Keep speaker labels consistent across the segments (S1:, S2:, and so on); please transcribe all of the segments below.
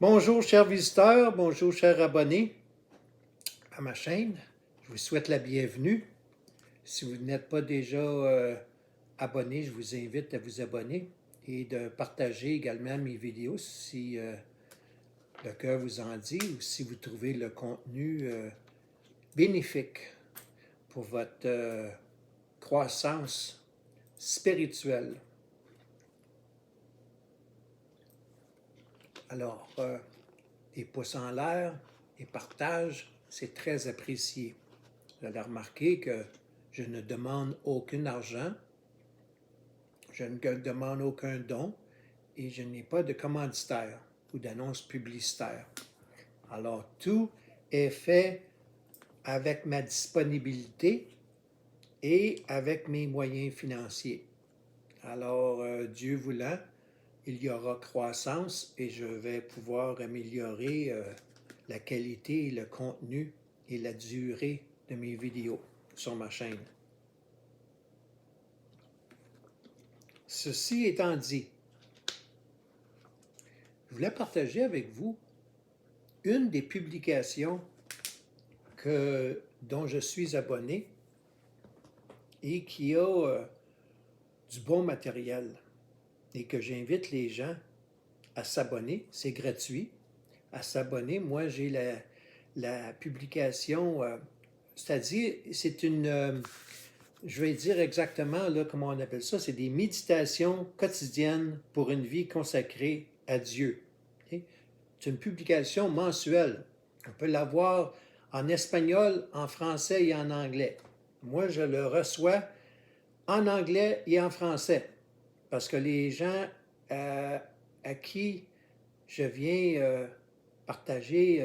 S1: Bonjour chers visiteurs, bonjour chers abonnés à ma chaîne. Je vous souhaite la bienvenue. Si vous n'êtes pas déjà abonné, je vous invite à vous abonner et de partager également mes vidéos si le cœur vous en dit ou si vous trouvez le contenu bénéfique pour votre croissance spirituelle. Alors, les pouces en l'air, les partages, c'est très apprécié. Vous allez remarquer que je ne demande aucun argent, je ne demande aucun don et je n'ai pas de commanditaire ou d'annonce publicitaire. Alors, tout est fait avec ma disponibilité et avec mes moyens financiers. Alors, Dieu voulant, il y aura croissance et je vais pouvoir améliorer la qualité, le contenu et la durée de mes vidéos sur ma chaîne. Ceci étant dit, je voulais partager avec vous une des publications dont je suis abonné et qui a du bon matériel et que j'invite les gens à s'abonner. C'est gratuit. À s'abonner. Moi, j'ai la publication, c'est-à-dire, c'est une, je vais dire exactement là, comment on appelle ça, c'est des méditations quotidiennes pour une vie consacrée à Dieu. Okay? C'est une publication mensuelle. On peut l'avoir en espagnol, en français et en anglais. Moi, je le reçois en anglais et en français parce que les gens à qui je viens partager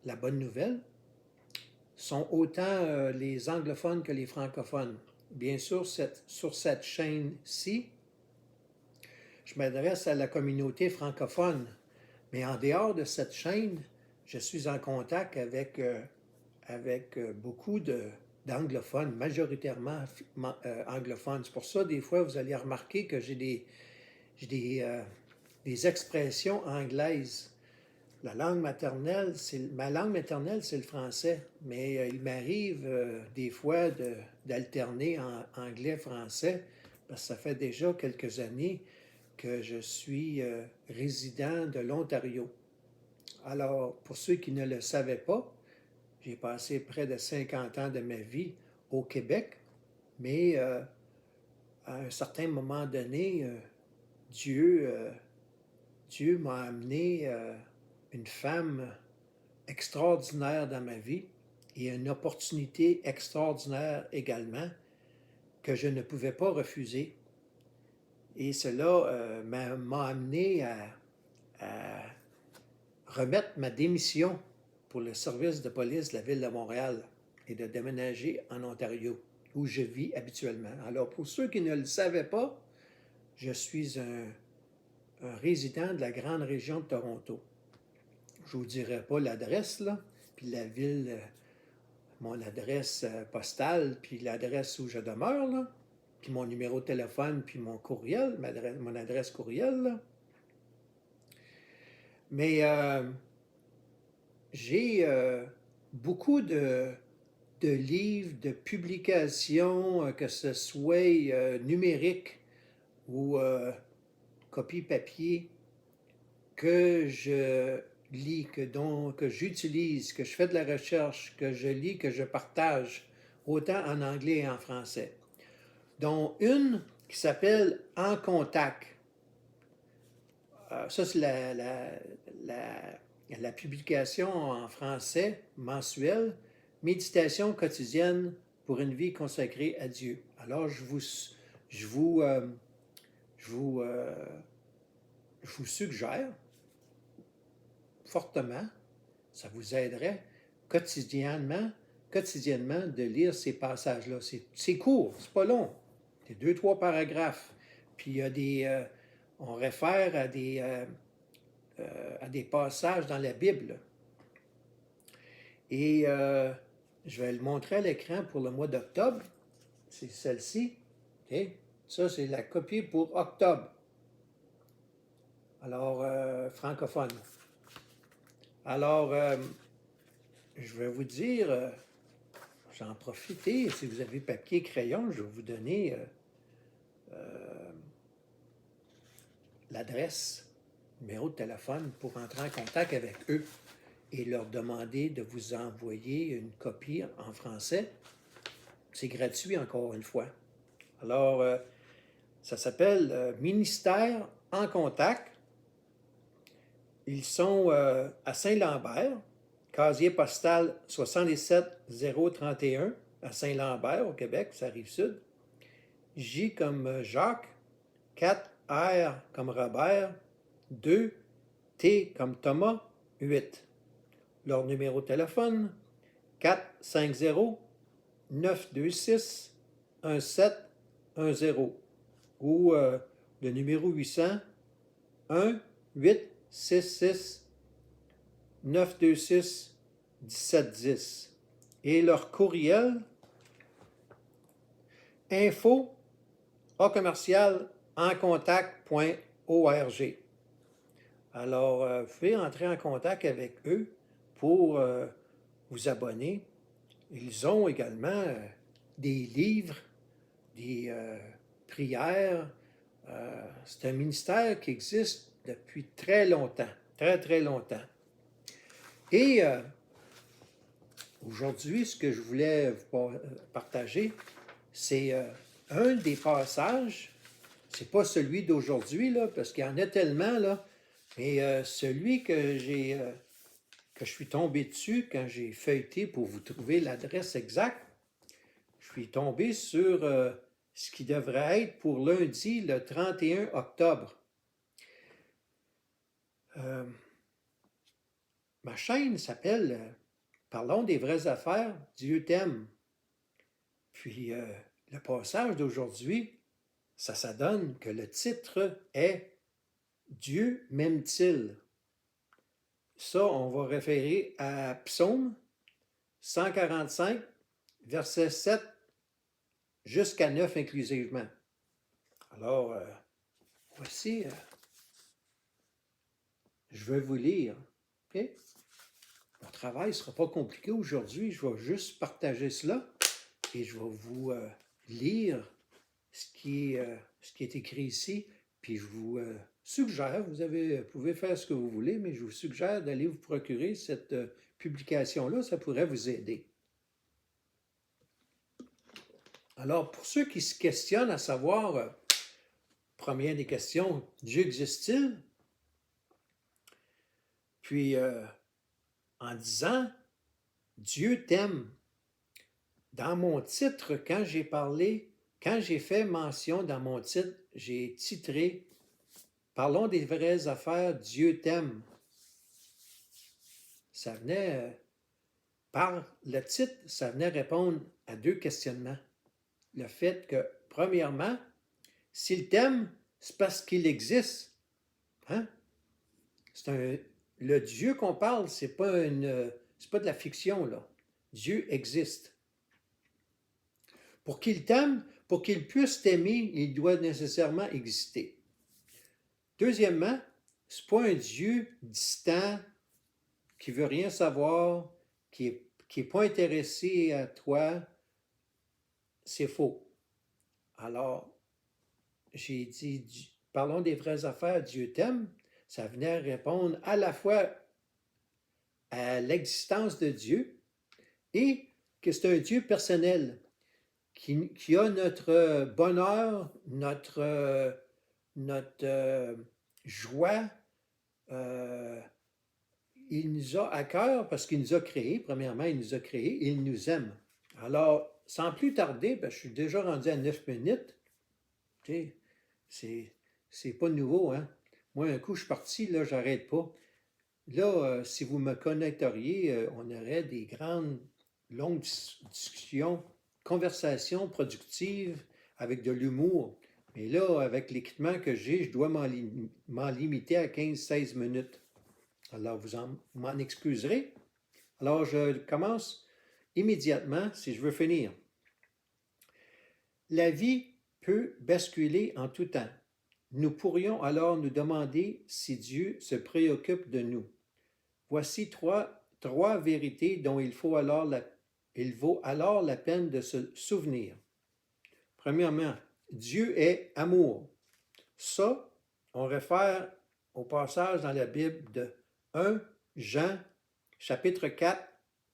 S1: la bonne nouvelle sont autant les anglophones que les francophones. Bien sûr, sur cette chaîne-ci, je m'adresse à la communauté francophone, mais en dehors de cette chaîne, je suis en contact avec beaucoup d'anglophones, majoritairement anglophones. C'est pour ça, des fois, vous allez remarquer que j'ai des expressions anglaises. Ma langue maternelle, c'est le français, mais il m'arrive des fois d'alterner en anglais-français, parce que ça fait déjà quelques années que je suis résident de l'Ontario. Alors, pour ceux qui ne le savaient pas, j'ai passé près de 50 ans de ma vie au Québec, mais à un certain moment donné, Dieu m'a amené une femme extraordinaire dans ma vie et une opportunité extraordinaire également que je ne pouvais pas refuser. Et cela m'a amené à remettre ma démission pour le service de police de la ville de Montréal et de déménager en Ontario, où je vis habituellement. Alors, pour ceux qui ne le savaient pas, je suis un résident de la grande région de Toronto. Je ne vous dirai pas l'adresse, là, puis la ville, mon adresse postale, puis l'adresse où je demeure, là, puis mon numéro de téléphone, puis mon courriel, mon adresse courriel, là. Mais j'ai beaucoup de livres, de publications, que ce soit numérique ou copie papier, que je lis, que j'utilise, que je fais de la recherche, que je lis, que je partage, autant en anglais et en français. Dont une qui s'appelle En contact. Ça, c'est la publication en français mensuelle, Méditation quotidienne pour une vie consacrée à Dieu. Alors, je vous suggère fortement, ça vous aiderait quotidiennement de lire ces passages-là. C'est court, c'est pas long. C'est 2-3 paragraphes. Puis il y a on réfère à des passages dans la Bible. Et je vais le montrer à l'écran pour le mois d'octobre. C'est celle-ci. Okay? Ça, c'est la copie pour octobre. Alors, francophone. Alors, je vais vous dire, j'en profite, si vous avez papier et crayon, je vais vous donner l'adresse, numéro de téléphone pour entrer en contact avec eux et leur demander de vous envoyer une copie en français. C'est gratuit encore une fois. Alors, ça s'appelle Ministère en contact. Ils sont à Saint-Lambert, casier postal 67031 à Saint-Lambert, au Québec, ça arrive sud. J comme Jacques, 4 R comme Robert, 2 T comme Thomas, 8. Leur numéro de téléphone, 450-926-1710 ou le numéro 800 1-866-926-1710. Et leur courriel, info encontact.org. Alors, vous pouvez entrer en contact avec eux pour vous abonner. Ils ont également des livres, des prières. C'est un ministère qui existe depuis très longtemps, très, très longtemps. Et aujourd'hui, ce que je voulais vous partager, c'est un des passages, c'est pas celui d'aujourd'hui, là, parce qu'il y en a tellement, là, mais celui que je suis tombé dessus quand j'ai feuilleté pour vous trouver l'adresse exacte, je suis tombé sur ce qui devrait être pour lundi, le 31 octobre. Ma chaîne s'appelle Parlons des vraies affaires, Dieu t'aime. Puis le passage d'aujourd'hui, ça donne que le titre est Dieu m'aime-t-il? Ça, on va référer à Psaume 145, verset 7 jusqu'à 9 inclusivement. Alors, voici, je vais vous lire. OK? Mon travail ne sera pas compliqué aujourd'hui, je vais juste partager cela et je vais vous lire ce qui est écrit ici, puis je vous suggère, vous pouvez faire ce que vous voulez, mais je vous suggère d'aller vous procurer cette publication-là, ça pourrait vous aider. Alors, pour ceux qui se questionnent à savoir, première des questions, Dieu existe-t-il? Puis, en disant, Dieu t'aime. Dans mon titre, quand j'ai fait mention dans mon titre, j'ai titré Parlons des vraies affaires, Dieu t'aime. Ça venait, par le titre, ça venait répondre à deux questionnements. Le fait que, premièrement, s'il t'aime, c'est parce qu'il existe. Hein? Le Dieu qu'on parle, c'est pas de la fiction, là. Dieu existe. Pour qu'il t'aime, pour qu'il puisse t'aimer, il doit nécessairement exister. Deuxièmement, ce n'est pas un Dieu distant, qui ne veut rien savoir, qui est pas intéressé à toi. C'est faux. Alors, j'ai dit, parlons des vraies affaires, Dieu t'aime. Ça venait répondre à la fois à l'existence de Dieu et que c'est un Dieu personnel qui a notre bonheur, notre joie. Il nous a à cœur parce qu'il nous a créés. Premièrement, il nous a créés et il nous aime. Alors, sans plus tarder, je suis déjà rendu à 9 minutes. Tu sais, c'est pas nouveau, hein? Moi, un coup, je suis parti, là, j'arrête pas. Là, si vous me connecteriez, on aurait des grandes, longues discussions, conversations productives avec de l'humour. Mais là, avec l'équipement que j'ai, je dois m'en limiter à 15-16 minutes. Alors, vous m'en excuserez. Alors, je commence immédiatement si je veux finir. La vie peut basculer en tout temps. Nous pourrions alors nous demander si Dieu se préoccupe de nous. Voici trois vérités dont il vaut alors la peine de se souvenir. Premièrement, Dieu est amour. Ça, on réfère au passage dans la Bible de 1 Jean, chapitre 4,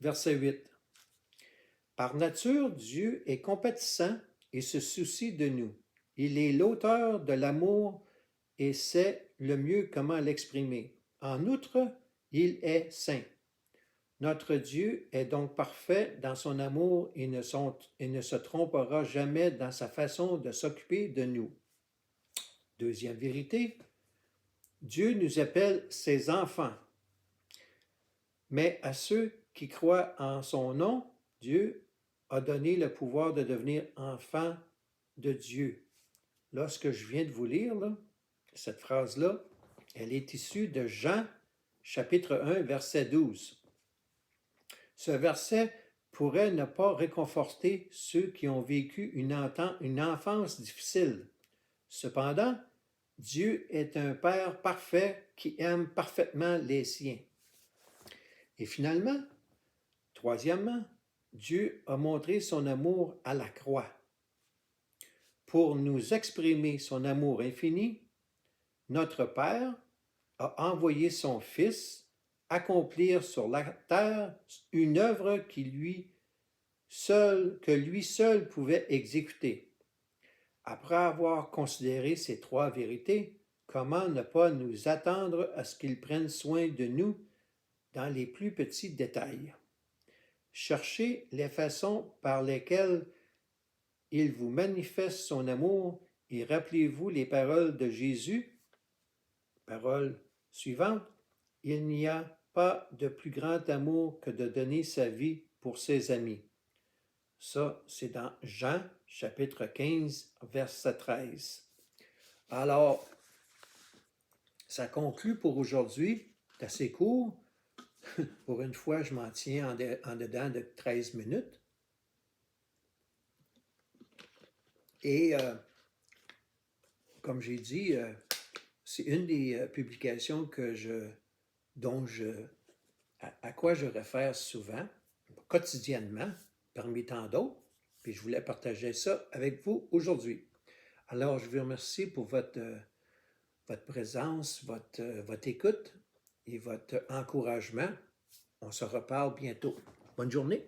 S1: verset 8. Par nature, Dieu est compatissant et se soucie de nous. Il est l'auteur de l'amour et sait le mieux comment l'exprimer. En outre, il est saint. Notre Dieu est donc parfait dans son amour et ne se trompera jamais dans sa façon de s'occuper de nous. Deuxième vérité, Dieu nous appelle ses enfants. Mais à ceux qui croient en son nom, Dieu a donné le pouvoir de devenir enfants de Dieu. Là, ce que je viens de vous lire, là, cette phrase-là, elle est issue de Jean, chapitre 1, verset 12. Ce verset pourrait ne pas réconforter ceux qui ont vécu une enfance difficile. Cependant, Dieu est un Père parfait qui aime parfaitement les siens. Et finalement, troisièmement, Dieu a montré son amour à la croix. Pour nous exprimer son amour infini, notre Père a envoyé son Fils accomplir sur la terre une œuvre que lui seul pouvait exécuter. Après avoir considéré ces trois vérités, comment ne pas nous attendre à ce qu'il prenne soin de nous dans les plus petits détails? Cherchez les façons par lesquelles il vous manifeste son amour et rappelez-vous les paroles de Jésus. Parole suivante. Il n'y a pas de plus grand amour que de donner sa vie pour ses amis. Ça, c'est dans Jean, chapitre 15, verset 13. Alors, ça conclut pour aujourd'hui. C'est assez court. Pour une fois, je m'en tiens en dedans de 13 minutes. Et comme j'ai dit, c'est une des publications à quoi je réfère souvent, quotidiennement, parmi tant d'autres. Puis je voulais partager ça avec vous aujourd'hui. Alors, je vous remercie pour votre présence, votre écoute et votre encouragement. On se reparle bientôt. Bonne journée.